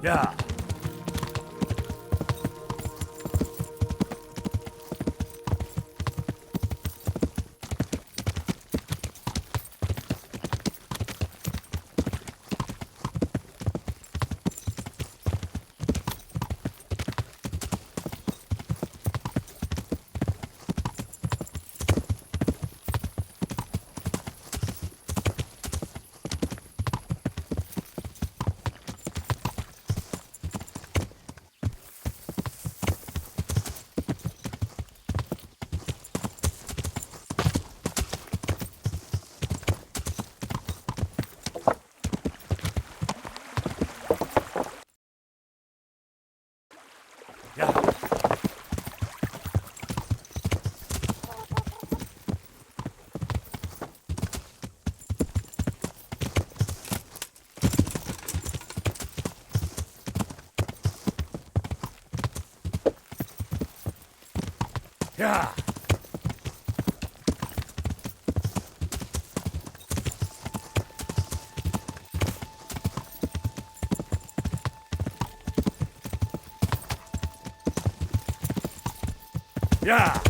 야, 야, 야, 야,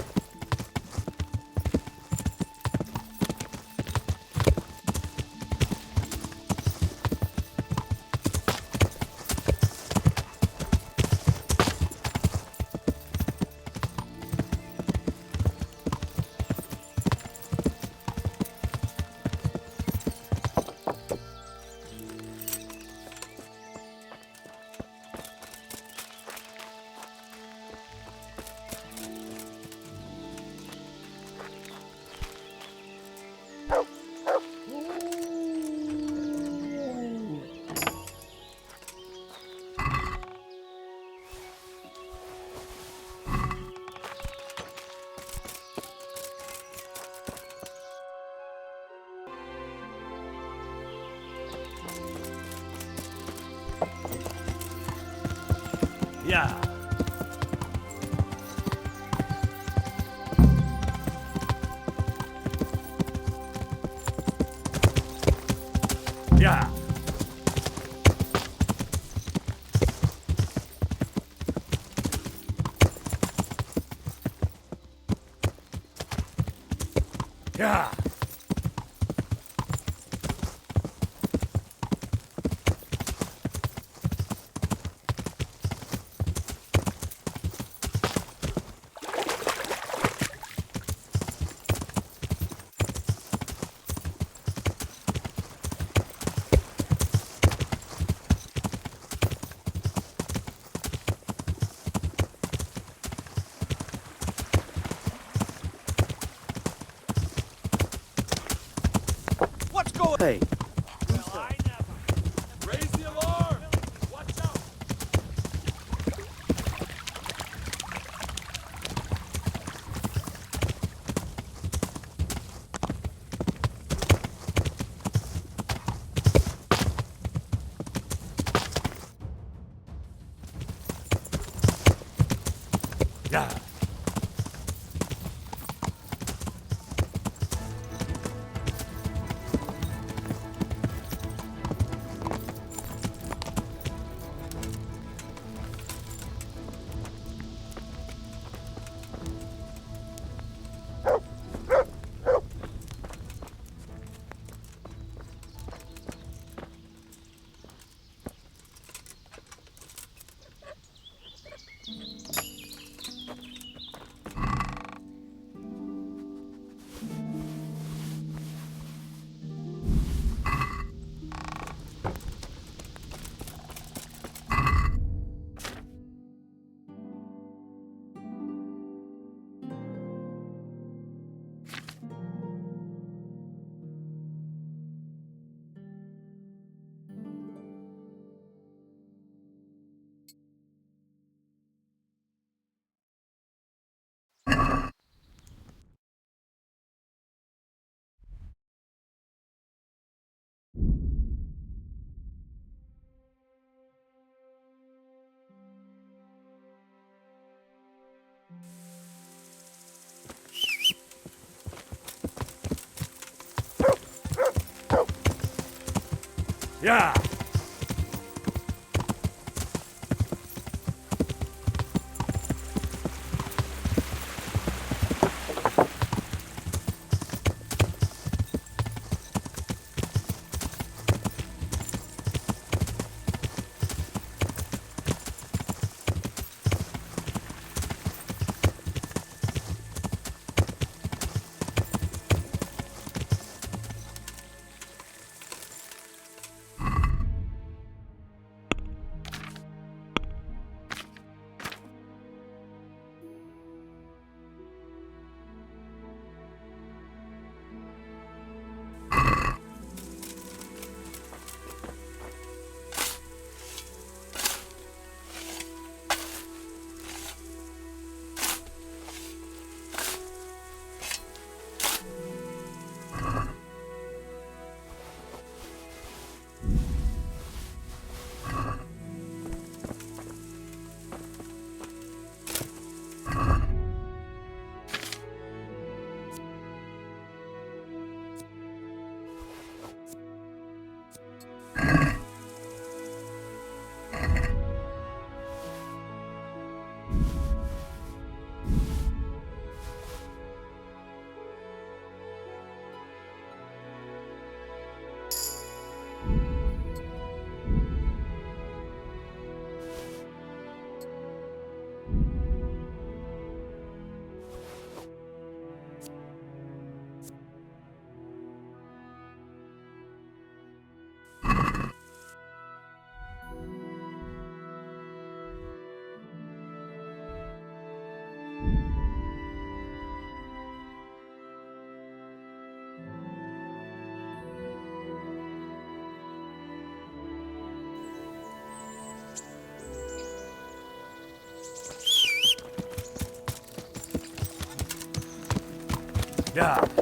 야, 야, 야, What's going? Hey, Well, I never. Raise the alarm! Watch out! 야, 야, Yeah.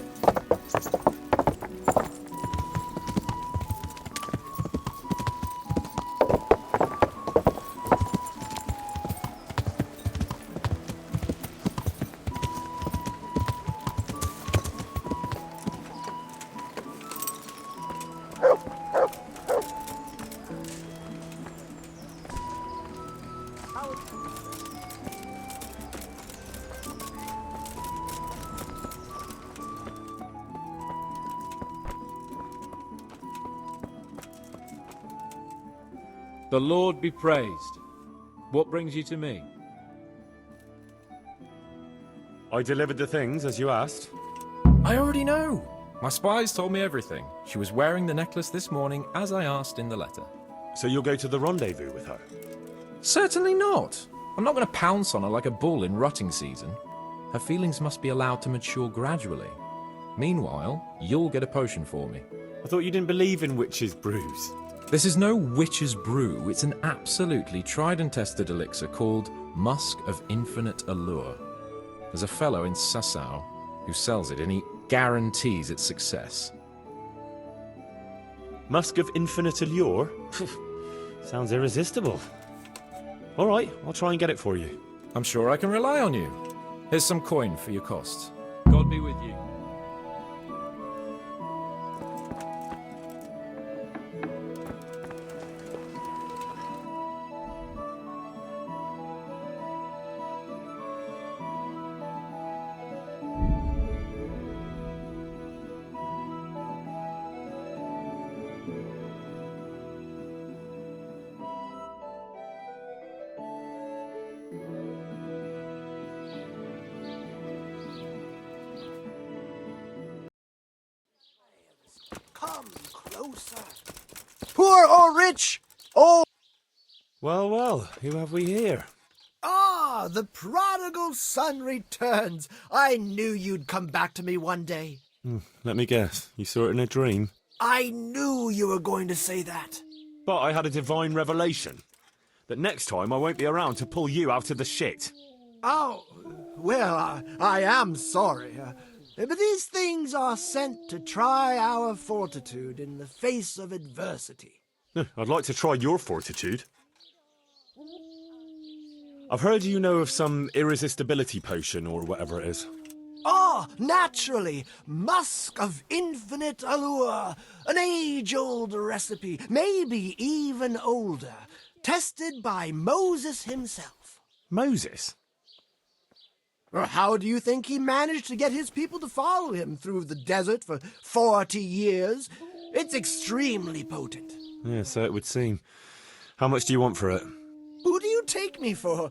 The Lord be praised. What brings you to me? I delivered the things as you asked. I already know. My spies told me everything. She was wearing the necklace this morning as I asked in the letter. So you'll go to the rendezvous with her? Certainly not. I'm not going to pounce on her like a bull in rutting season. Her feelings must be allowed to mature gradually. Meanwhile, you'll get a potion for me. I thought you didn't believe in witches' brews. This is no witch's brew. It's an absolutely tried and tested elixir called Musk of Infinite Allure. There's a fellow in Sasau who sells it and he guarantees its success. Musk of infinite allure? Sounds irresistible. All right, I'll try and get it for you. I'm sure I can rely on you. Here's some coin for your costs. God be with you. Come closer. Poor or rich? Oh, Well, well, who have we here? the prodigal son returns. I knew you'd come back to me one day. Let me guess, you saw it in a dream? I knew you were going to say that. But I had a divine revelation. That next time I won't be around to pull you out of the shit. Oh, well, I am sorry. But these things are sent to try our fortitude in the face of adversity. I'd like to try your fortitude. I've heard you know of some irresistibility potion or whatever it is. Ah, naturally, Musk of Infinite Allure, an age-old recipe, maybe even older, tested by Moses himself. Moses? How do you think he managed to get his people to follow him through the desert for 40 years? It's extremely potent. Yeah, so it would seem. How much do you want for it? Who do you take me for?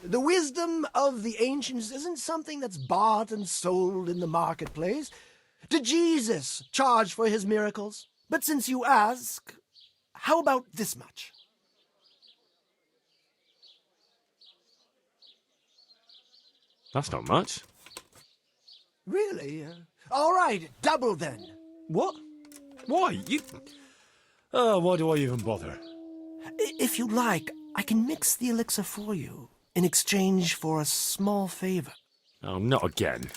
The wisdom of the ancients isn't something that's bought and sold in the marketplace. Did Jesus charge for his miracles? But since you ask, how about this much? That's not much. Really? All right, double then. What? Why? You... why do I even bother? If you like, I can mix the elixir for you in exchange for a small favor. Oh, not again.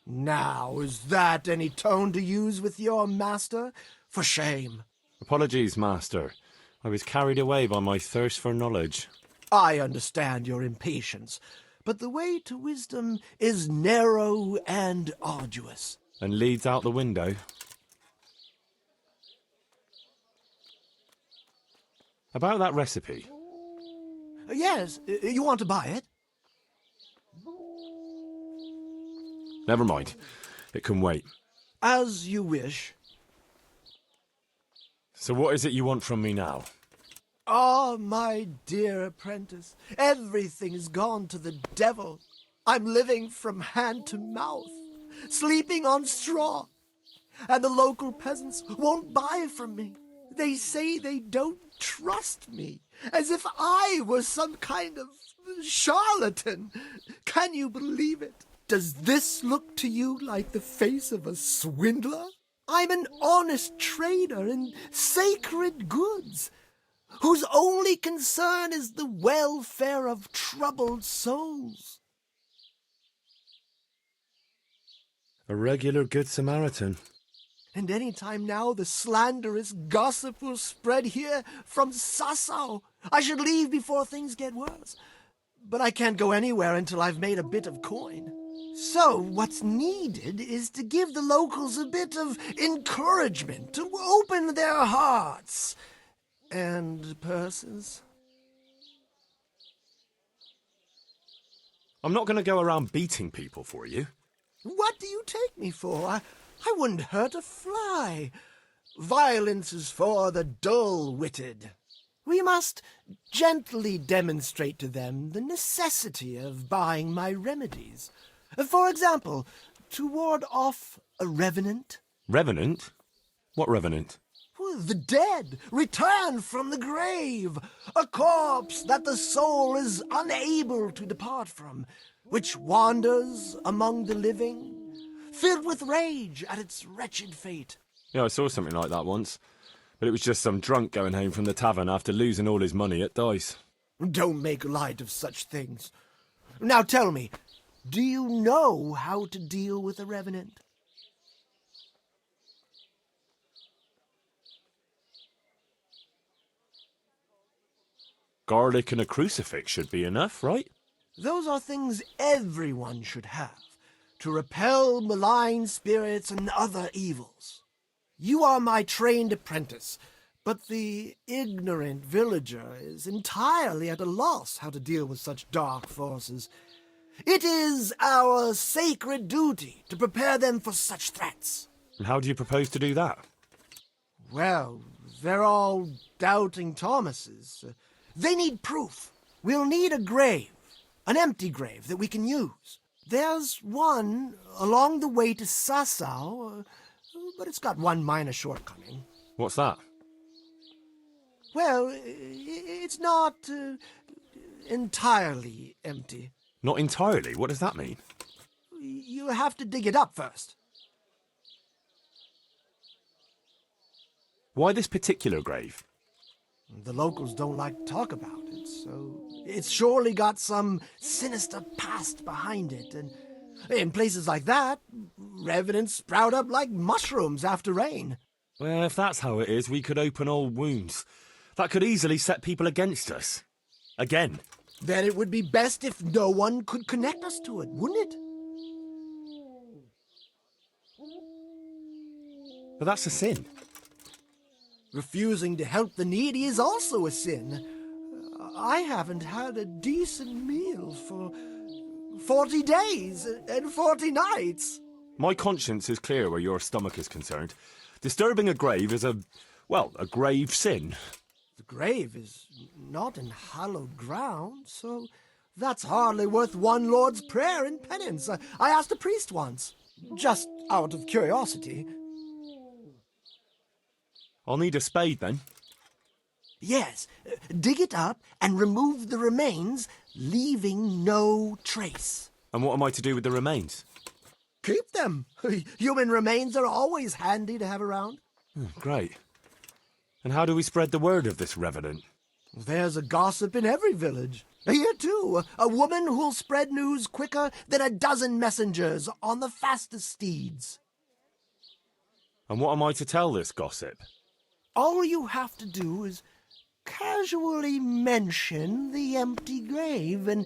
Now, is that any tone to use with your master? For shame. Apologies, Master. I was carried away by my thirst for knowledge. I understand your impatience, but the way to wisdom is narrow and arduous. And leads out the window. About that recipe. Yes, you want to buy it? Never mind. It can wait. As you wish. So what is it you want from me now? Ah, my dear apprentice, everything's gone to the devil. I'm living from hand to mouth, sleeping on straw, and the local peasants won't buy from me. They say they don't trust me, as if I was some kind of charlatan. Can you believe it? Does this look to you like the face of a swindler? I'm an honest trader in sacred goods, whose only concern is the welfare of troubled souls. A regular Good Samaritan. And any time now the slanderous gossip will spread here from Sasau. I should leave before things get worse. But I can't go anywhere until I've made a bit of coin. So what's needed is to give the locals a bit of encouragement, to open their hearts and purses. I'm not going to go around beating people for you. What do you take me for? I wouldn't hurt a fly. Violence is for the dull-witted. We must gently demonstrate to them the necessity of buying my remedies. For example, to ward off a revenant. Revenant? What revenant? The dead return from the grave, a corpse that the soul is unable to depart from, which wanders among the living, filled with rage at its wretched fate. Yeah, I saw something like that once. But it was just some drunk going home from the tavern after losing all his money at dice. Don't make light of such things. Now tell me, do you know how to deal with a revenant? Garlic and a crucifix should be enough, right? Those are things everyone should have, to repel malign spirits and other evils. You are my trained apprentice, but the ignorant villager is entirely at a loss how to deal with such dark forces. It is our sacred duty to prepare them for such threats. And how do you propose to do that? Well, they're all doubting Thomases. They need proof. We'll need a grave, an empty grave that we can use. There's one along the way to Sasau, but it's got one minor shortcoming. What's that? Well, it's not entirely empty. Not entirely? What does that mean? You have to dig it up first. Why this particular grave? The locals don't like to talk about it, so it's surely got some sinister past behind it. And in places like that, revenants sprout up like mushrooms after rain. Well, if that's how it is, we could open old wounds. That could easily set people against us. Again. Then it would be best if no one could connect us to it, wouldn't it? But that's a sin. Refusing to help the needy is also a sin. I haven't had a decent meal for 40 days and 40 nights. My conscience is clear where your stomach is concerned. Disturbing a grave is a grave sin. The grave is not in hallowed ground, so that's hardly worth one Lord's Prayer in penance. I asked a priest once, just out of curiosity. I'll need a spade then. Yes, dig it up and remove the remains, leaving no trace. And what am I to do with the remains? Keep them. Human remains are always handy to have around. Great. And how do we spread the word of this revenant? There's a gossip in every village. Here, too, a woman who'll spread news quicker than a dozen messengers on the fastest steeds. And what am I to tell this gossip? All you have to do is casually mention the empty grave, and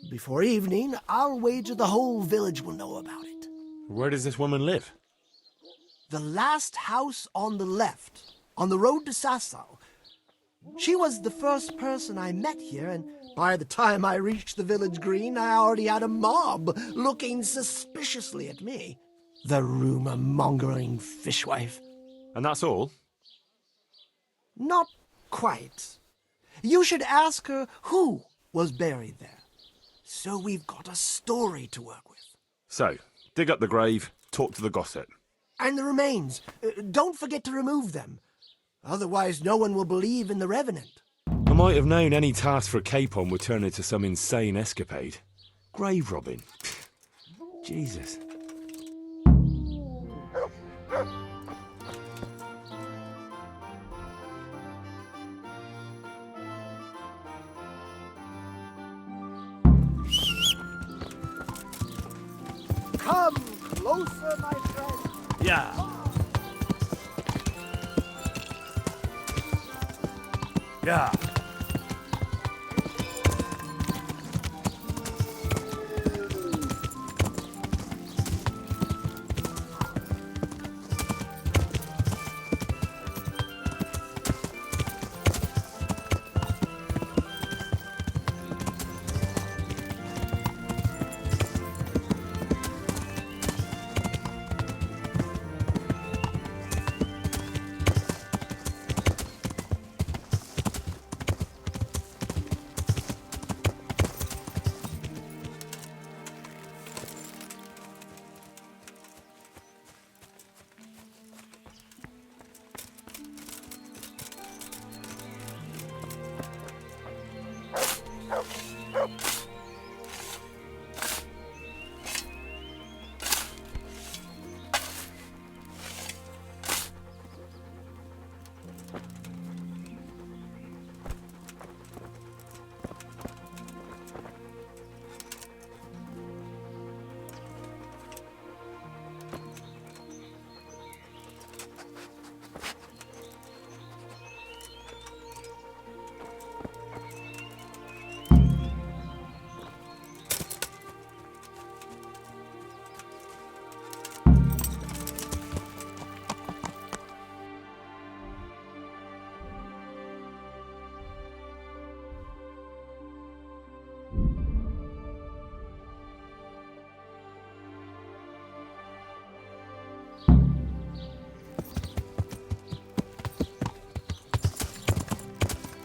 before evening, I'll wager the whole village will know about it. Where does this woman live? The last house on the left, on the road to Sasau. She was the first person I met here, and by the time I reached the village green, I already had a mob looking suspiciously at me. The rumor-mongering fishwife. And that's all? Not quite. You should ask her who was buried there. So we've got a story to work with. So, dig up the grave, talk to the gossip. And the remains. Don't forget to remove them. Otherwise, no one will believe in the revenant. I might have known any task for Capon would turn into some insane escapade. Grave robbing. Jesus. Come closer, my friend. Yeah. Yeah.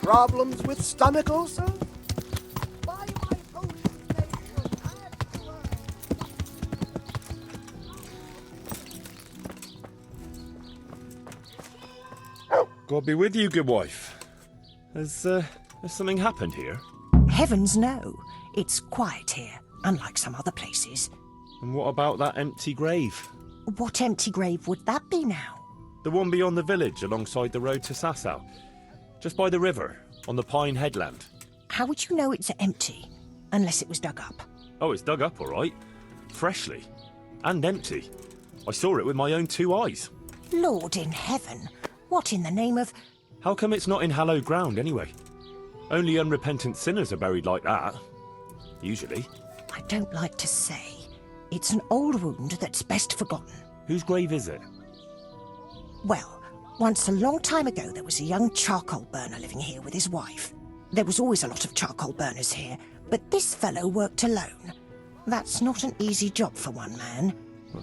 Problems with stomach ulcer? Buy my potion, nation, and God be with you, good wife. Has something happened here? Heavens no. It's quiet here, unlike some other places. And what about that empty grave? What empty grave would that be now? The one beyond the village, alongside the road to Sasau. Just by the river, on the Pine Headland. How would you know it's empty? Unless it was dug up. Oh, it's dug up, all right. Freshly. And empty. I saw it with my own 2 eyes. Lord in heaven, what in the name of... How come it's not in hallowed ground, anyway? Only unrepentant sinners are buried like that. Usually. I don't like to say. It's an old wound that's best forgotten. Whose grave is it? Well, once a long time ago there was a young charcoal burner living here with his wife. There was always a lot of charcoal burners here, but this fellow worked alone. That's not an easy job for one man.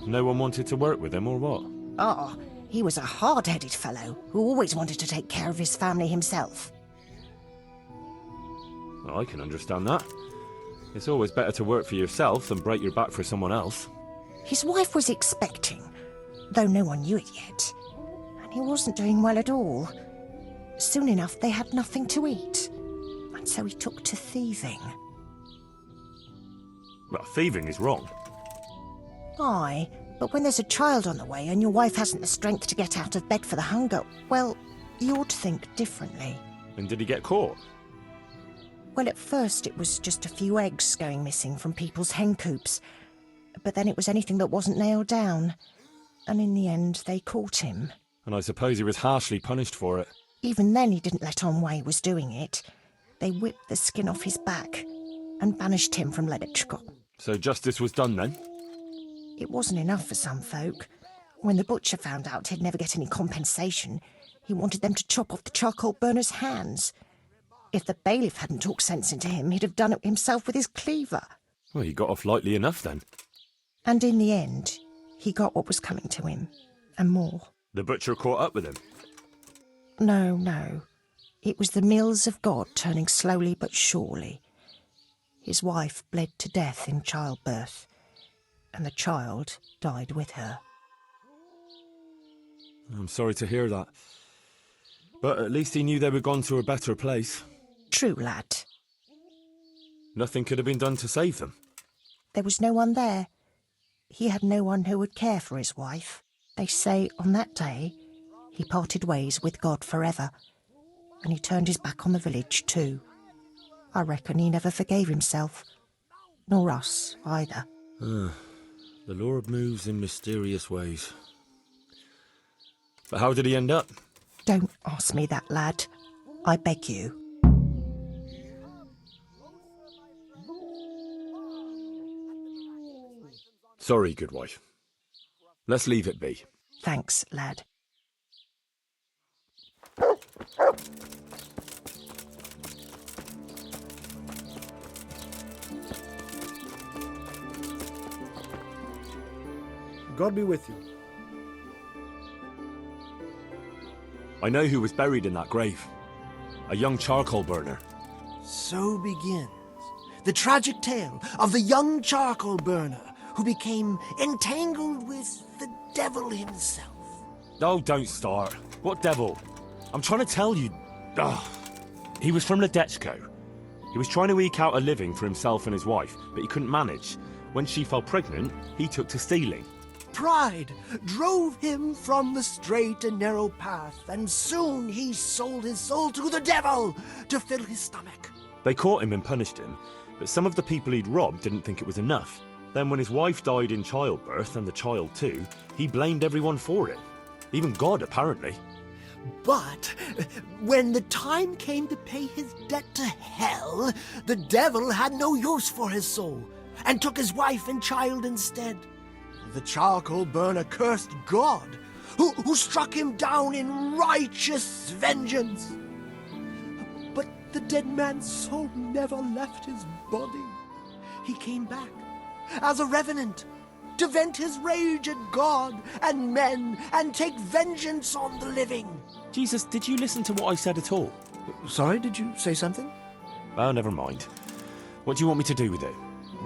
No one wanted to work with him, or what? Oh, he was a hard-headed fellow who always wanted to take care of his family himself. Well, I can understand that. It's always better to work for yourself than break your back for someone else. His wife was expecting, though no one knew it yet. And he wasn't doing well at all. Soon enough, they had nothing to eat. And so he took to thieving. Well, thieving is wrong. Aye, but when there's a child on the way and your wife hasn't the strength to get out of bed for the hunger, well, you ought to think differently. And did he get caught? Well, at first it was just a few eggs going missing from people's hen coops. But then it was anything that wasn't nailed down. And in the end, they caught him. And I suppose he was harshly punished for it. Even then, he didn't let on why he was doing it. They whipped the skin off his back and banished him from Leditchko. So justice was done then? It wasn't enough for some folk. When the butcher found out he'd never get any compensation, he wanted them to chop off the charcoal burner's hands. If the bailiff hadn't talked sense into him, he'd have done it himself with his cleaver. Well, he got off lightly enough then. And in the end, he got what was coming to him, and more. The butcher caught up with him? No. It was the mills of God turning slowly but surely. His wife bled to death in childbirth, and the child died with her. I'm sorry to hear that. But at least he knew they were gone to a better place. True, lad. Nothing could have been done to save them. There was no one there. He had no one who would care for his wife. They say on that day he parted ways with God forever, and he turned his back on the village too. I reckon he never forgave himself, nor us either. The Lord moves in mysterious ways. But how did he end up? Don't ask me that, lad. I beg you. Sorry, good wife. Let's leave it be. Thanks, lad. God be with you. I know who was buried in that grave. A young charcoal burner. So begins the tragic tale of the young charcoal burner who became entangled with the devil himself. Oh, don't start. What devil? I'm trying to tell you. Ugh. He was from Ledechko. He was trying to eke out a living for himself and his wife, but he couldn't manage. When she fell pregnant, he took to stealing. Pride drove him from the straight and narrow path, and soon he sold his soul to the devil to fill his stomach. They caught him and punished him, but some of the people he'd robbed didn't think it was enough. Then when his wife died in childbirth, and the child too, he blamed everyone for it. Even God, apparently. But when the time came to pay his debt to hell, the devil had no use for his soul, and took his wife and child instead. The charcoal burner cursed God, who struck him down in righteous vengeance. But the dead man's soul never left his body. He came back as a revenant to vent his rage at God and men and take vengeance on the living. Jesus, did you listen to what I said at all? Sorry, did you say something? Oh, never mind. What do you want me to do with it?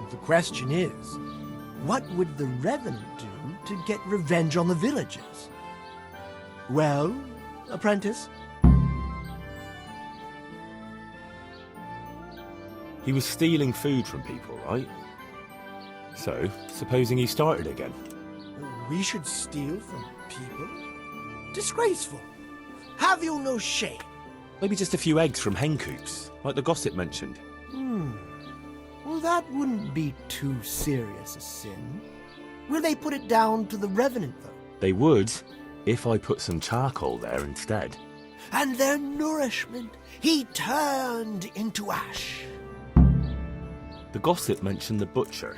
The question is, what would the revenant do to get revenge on the villagers? Well, apprentice? He was stealing food from people, right? So, supposing he started again. We should steal from people? Disgraceful. Have you no shame? Maybe just a few eggs from hen coops, like the gossip mentioned. Well, that wouldn't be too serious a sin. Will they put it down to the revenant, though? They would, if I put some charcoal there instead. And their nourishment he turned into ash. The gossip mentioned the butcher.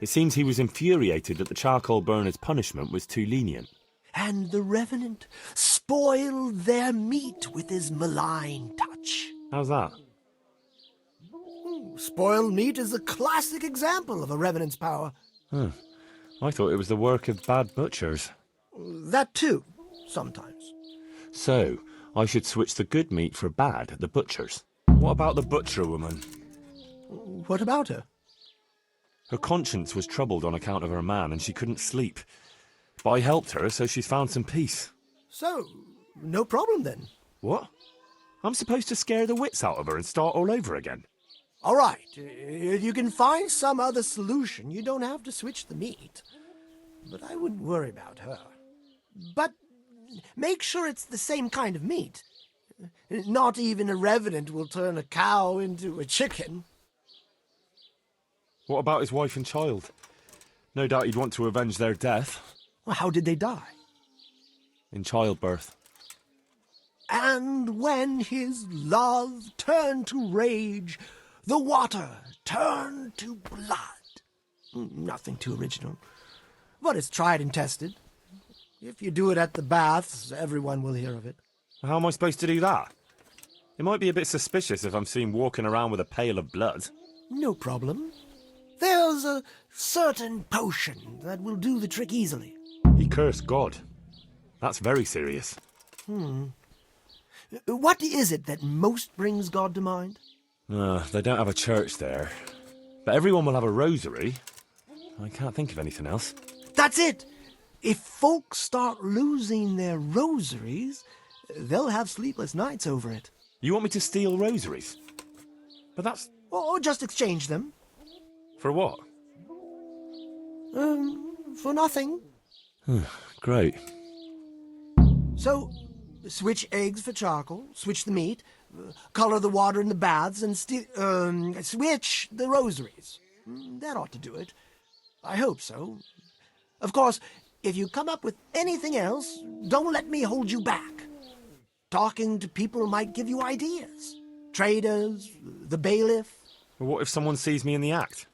It seems he was infuriated that the charcoal burner's punishment was too lenient. And the revenant spoiled their meat with his malign touch. How's that? Spoiled meat is a classic example of a revenant's power. I thought it was the work of bad butchers. That too, sometimes. So, I should switch the good meat for bad at the butcher's. What about the butcher woman? What about her? Her conscience was troubled on account of her man and she couldn't sleep. But I helped her, so she's found some peace. So, no problem then. What? I'm supposed to scare the wits out of her and start all over again? All right, if you can find some other solution, you don't have to switch the meat. But I wouldn't worry about her. But make sure it's the same kind of meat. Not even a revenant will turn a cow into a chicken. What about his wife and child? No doubt he'd want to avenge their death. Well, how did they die? In childbirth. And when his love turned to rage, the water turned to blood. Nothing too original. But it's tried and tested. If you do it at the baths, everyone will hear of it. How am I supposed to do that? It might be a bit suspicious if I'm seen walking around with a pail of blood. No problem. There's a certain potion that will do the trick easily. He cursed God. That's very serious. What is it that most brings God to mind? They don't have a church there. But everyone will have a rosary. I can't think of anything else. That's it! If folks start losing their rosaries, they'll have sleepless nights over it. You want me to steal rosaries? But that's... Or just exchange them. For what? For nothing. Great. So, switch eggs for charcoal, switch the meat, color the water in the baths, and switch the rosaries. That ought to do it. I hope so. Of course, if you come up with anything else, don't let me hold you back. Talking to people might give you ideas. Traders, the bailiff. Well, what if someone sees me in the act?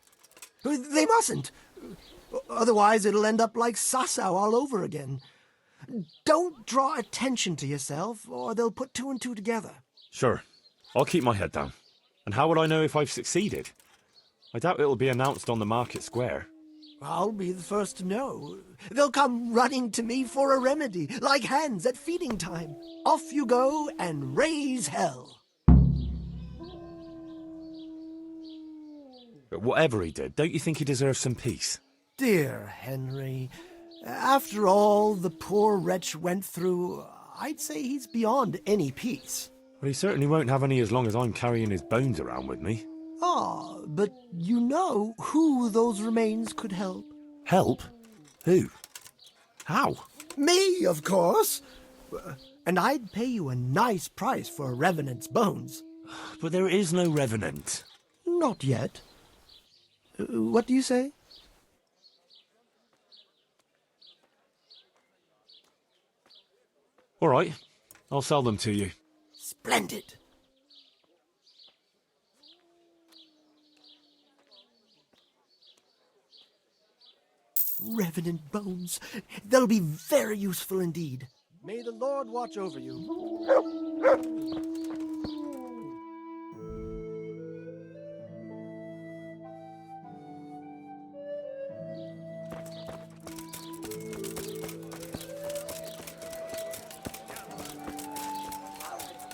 They mustn't. Otherwise, it'll end up like Sasau all over again. Don't draw attention to yourself, or they'll put two and two together. Sure. I'll keep my head down. And how would I know if I've succeeded? I doubt it'll be announced on the market square. I'll be the first to know. They'll come running to me for a remedy, like hens at feeding time. Off you go and raise hell. But whatever he did, don't you think he deserves some peace? Dear Henry, after all the poor wretch went through, I'd say he's beyond any peace. Well, he certainly won't have any as long as I'm carrying his bones around with me. Ah, but you know who those remains could help. Help? Who? How? Me, of course. And I'd pay you a nice price for a revenant's bones. But there is no revenant. Not yet. What do you say? All right, I'll sell them to you. Splendid. Revenant bones. They'll be very useful indeed. May the Lord watch over you.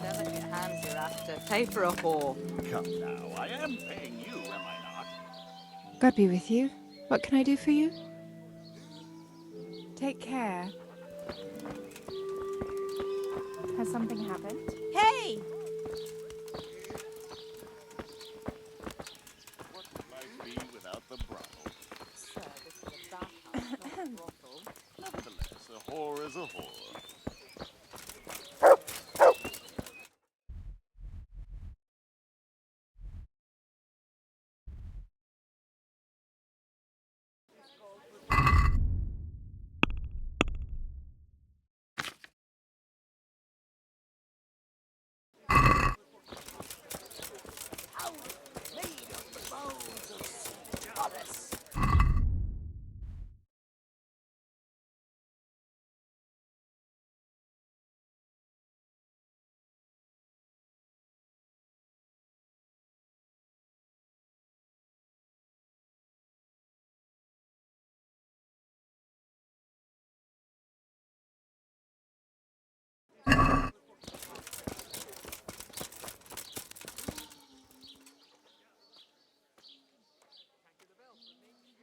Delicate hands you're after. Pay for a whore. Come now, I am paying you, am I not? God be with you. What can I do for you? Take care. Has something happened? Hey! What would life be without the brothel? Sir, this is a bathhouse, not a brothel. Nevertheless, a whore is a whore.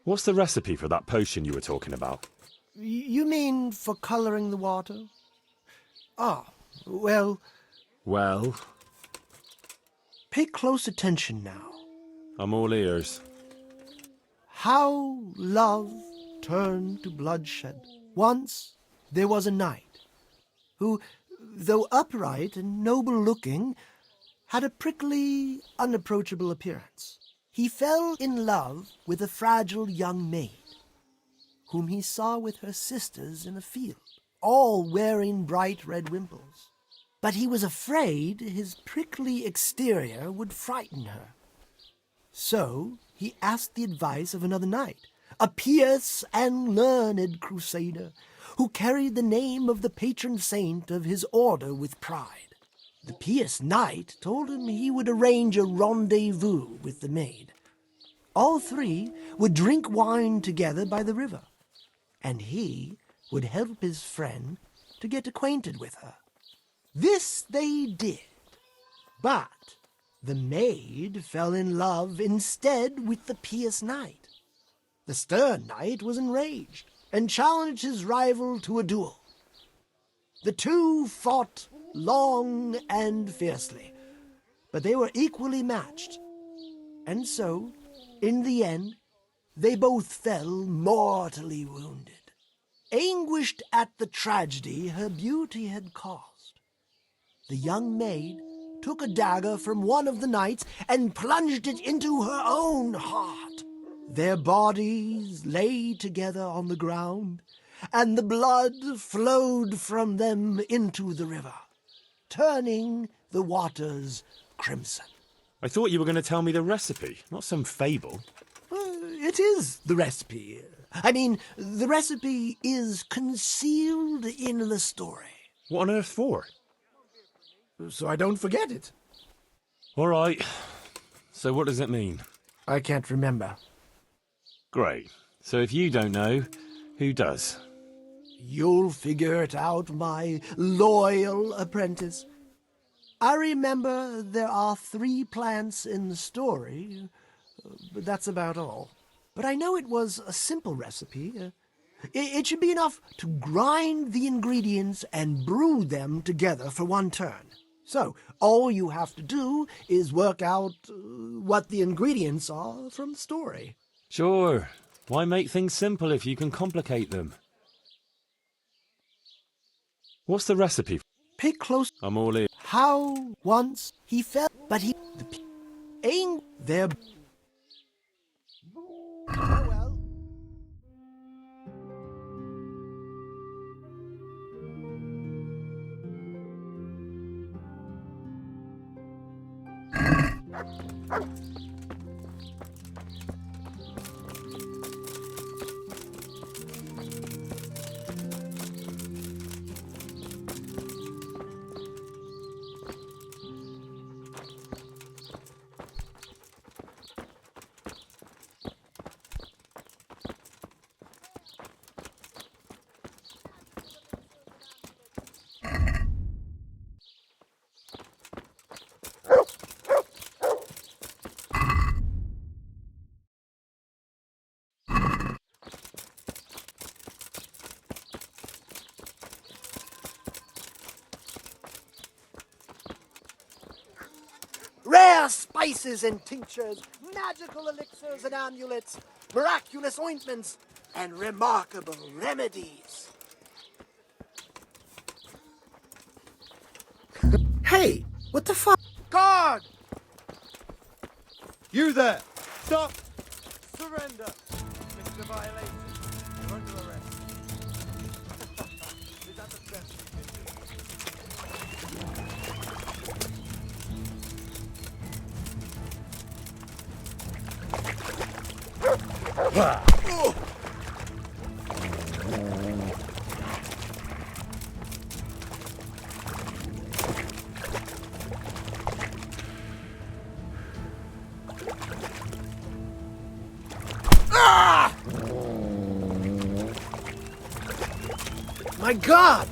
What's the recipe for that potion you were talking about? You mean for coloring the water? Ah, well, Well, pay close attention now. I'm all ears. How love turned to bloodshed. Once there was a knight who, though upright and noble-looking, had a prickly, unapproachable appearance. He fell in love with a fragile young maid, whom he saw with her sisters in a field, all wearing bright red wimples. But he was afraid his prickly exterior would frighten her. So he asked the advice of another knight, a pious and learned crusader, who carried the name of the patron saint of his order with pride. The pious knight told him he would arrange a rendezvous with the maid. All three would drink wine together by the river, and he would help his friend to get acquainted with her. This they did, but the maid fell in love instead with the pious knight. The stern knight was enraged and challenged his rival to a duel. The two fought long and fiercely, but they were equally matched. And so, in the end, they both fell mortally wounded. Anguished at the tragedy her beauty had caused, the young maid took a dagger from one of the knights and plunged it into her own heart. Their bodies lay together on the ground, and the blood flowed from them into the river, turning the waters crimson. I thought you were going to tell me the recipe, not some fable. It is the recipe. I mean, the recipe is concealed in the story. What on earth for? So I don't forget it. All right. So what does it mean? I can't remember. Great. So if you don't know, who does? You'll figure it out, my loyal apprentice. I remember there are 3 plants in the story, but that's about all. But I know it was a simple recipe. It should be enough to grind the ingredients and brew them together for one turn. So, all you have to do is work out what the ingredients are from the story. Sure. Why make things simple if you can complicate them? What's the recipe? Pay close. I'm all in. How once he fell, but he ain't there. Oh well. Rare spices and tinctures, magical elixirs and amulets, miraculous ointments, and remarkable remedies. Hey, what the fuck? Guard! You there! Stop! Surrender! Mr. Violation, you're under arrest. Is that the best you can do? My God!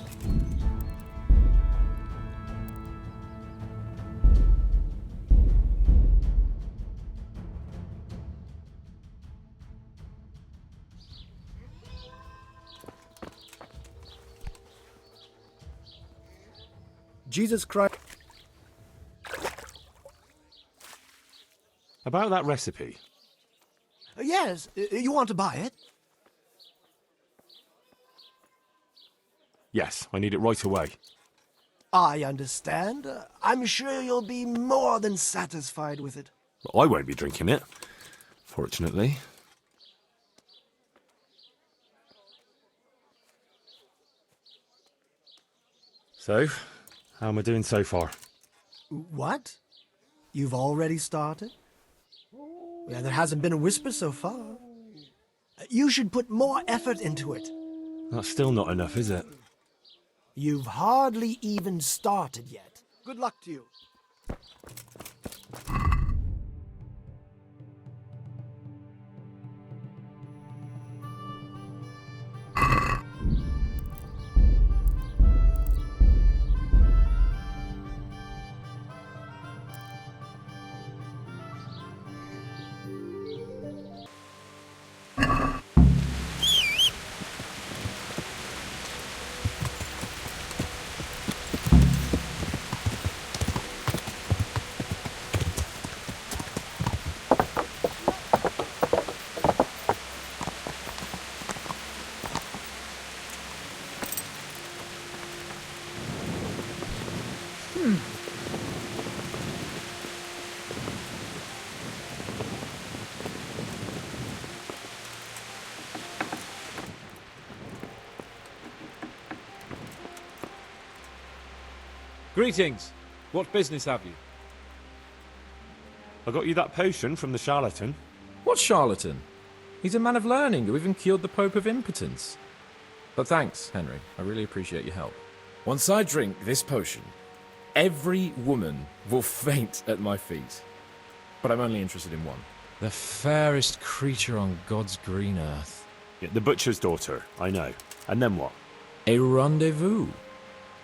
Jesus Christ. About that recipe. Yes, you want to buy it? Yes, I need it right away. I understand. I'm sure you'll be more than satisfied with it. But I won't be drinking it, fortunately. So, how am I doing so far? What? You've already started? Yeah, there hasn't been a whisper so far. You should put more effort into it. That's still not enough, is it? You've hardly even started yet. Good luck to you. Greetings. What business have you? I got you that potion from the charlatan. What charlatan? He's a man of learning who even cured the Pope of impotence. But thanks, Henry. I really appreciate your help. Once I drink this potion, every woman will faint at my feet. But I'm only interested in one. The fairest creature on God's green earth. Yeah, the butcher's daughter, I know. And then what? A rendezvous.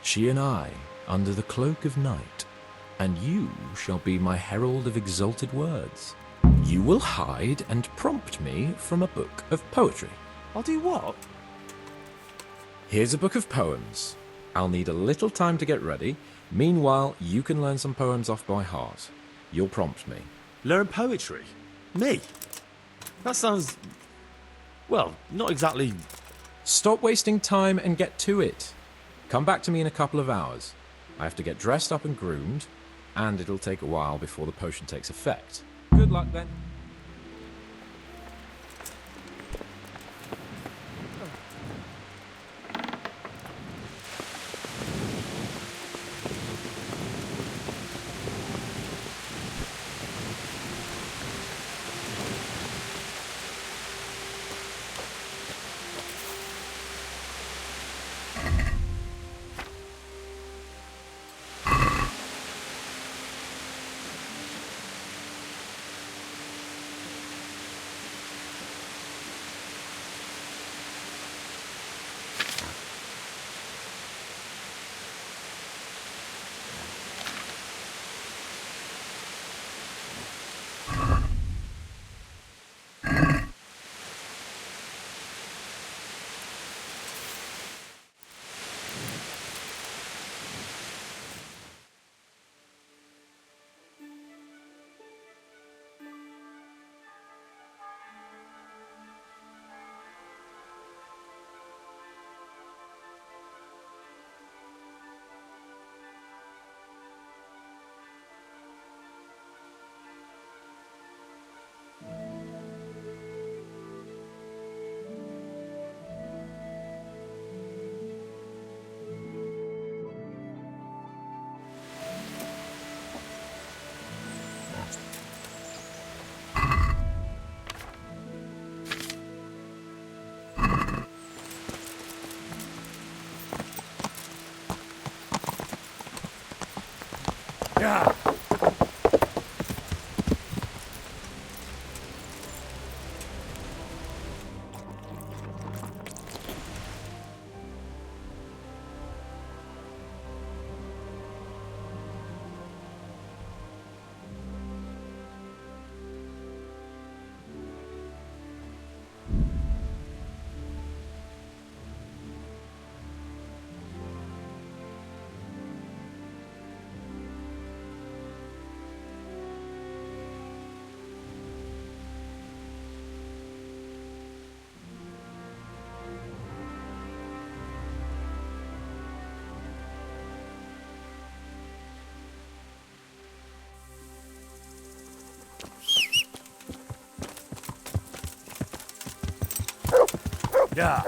She and I, under the cloak of night. And you shall be my herald of exalted words. You will hide and prompt me from a book of poetry. I'll do what? Here's a book of poems. I'll need a little time to get ready. Meanwhile, you can learn some poems off by heart. You'll prompt me. Learn poetry? Me? That sounds... well, not exactly... Stop wasting time and get to it. Come back to me in a couple of hours. I have to get dressed up and groomed, and it'll take a while before the potion takes effect. Good luck then. Yeah. Yeah.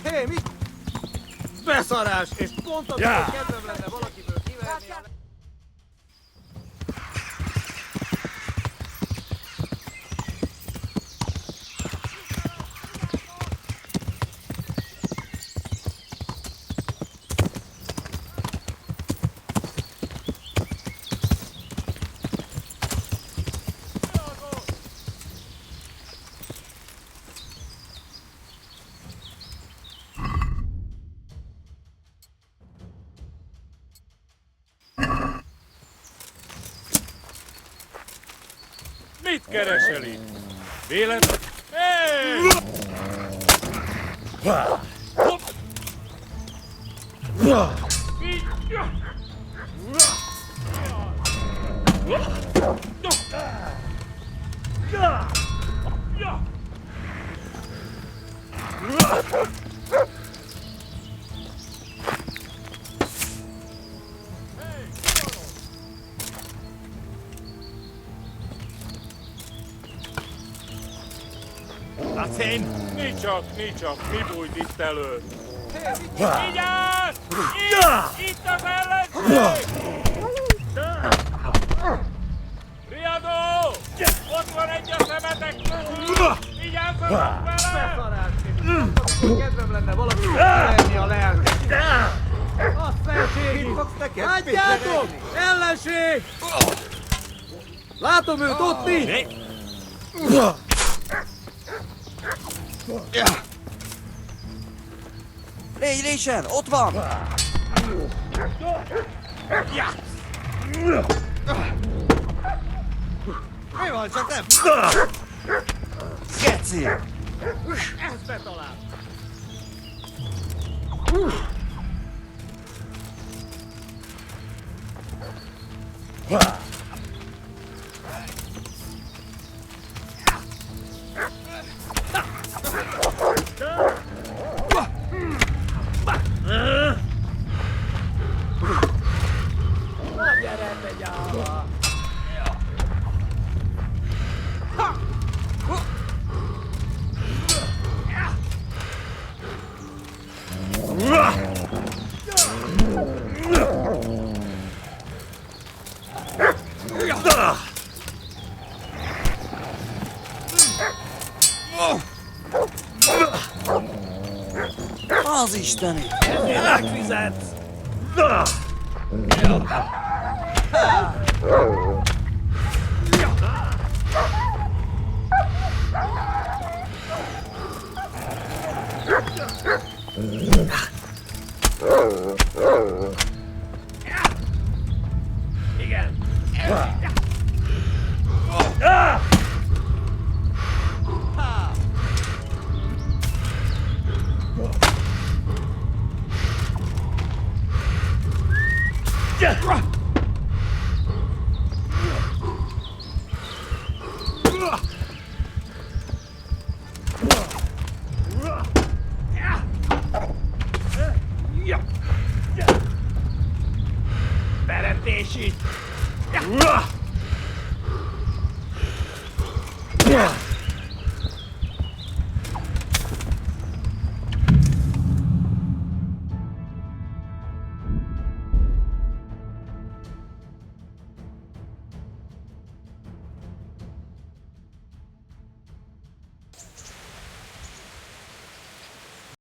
Hé, mi? Beszarás! És pont amikor Yeah. kedvem lenne valakiből kiverni a... Mit keresel itt? Véletlen... Hey! Hopp! That's in! Mi csak, mi bújt itt elő? Vigyázz! Itt az ellenség! Riadó! Ott van egy a szemetek közül! Vigyázzatok vele! Kedvem lenne valaki lenni a lelket. A felség! Mit fogsz nekem? Látjátok! Ellenség! Látom őt ott itt! Légy, Rachel, ott van! Mi van, csak nem? Geci! Ezt betalált! Az isteni! Megfizetsz! Igen!